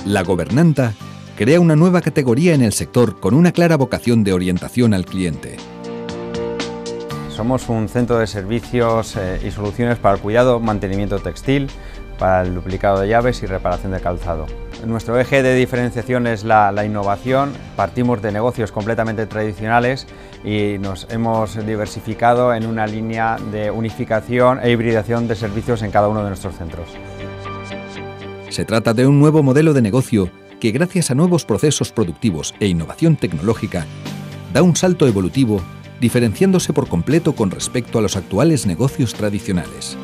La Gobernanta crea una nueva categoría en el sector con una clara vocación de orientación al cliente. Somos un centro de servicios y soluciones para el cuidado, mantenimiento textil, para el duplicado de llaves y reparación de calzado. Nuestro eje de diferenciación es la innovación. Partimos de negocios completamente tradicionales y nos hemos diversificado en una línea de unificación e hibridación de servicios en cada uno de nuestros centros. Se trata de un nuevo modelo de negocio que, gracias a nuevos procesos productivos e innovación tecnológica, da un salto evolutivo, diferenciándose por completo con respecto a los actuales negocios tradicionales.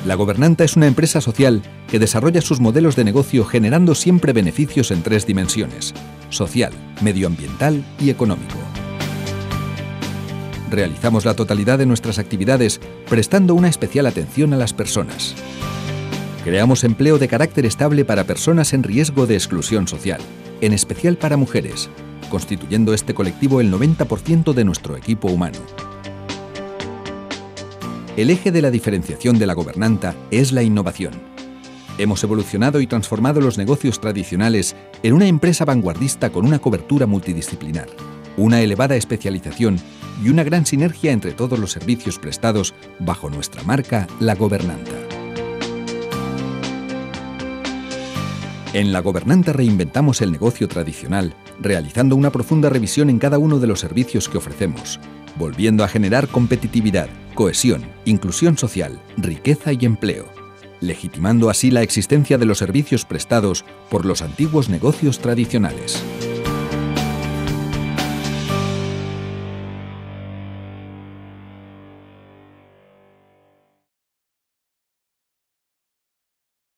La Gobernanta es una empresa social que desarrolla sus modelos de negocio generando siempre beneficios en tres dimensiones: social, medioambiental y económico. Realizamos la totalidad de nuestras actividades prestando una especial atención a las personas. Creamos empleo de carácter estable para personas en riesgo de exclusión social, en especial para mujeres, constituyendo este colectivo el 90% de nuestro equipo humano. El eje de la diferenciación de la Gobernanta es la innovación. Hemos evolucionado y transformado los negocios tradicionales en una empresa vanguardista con una cobertura multidisciplinar, una elevada especialización y una gran sinergia entre todos los servicios prestados bajo nuestra marca La Gobernanta. En La Gobernanta reinventamos el negocio tradicional, realizando una profunda revisión en cada uno de los servicios que ofrecemos, volviendo a generar competitividad, cohesión, inclusión social, riqueza y empleo, legitimando así la existencia de los servicios prestados por los antiguos negocios tradicionales.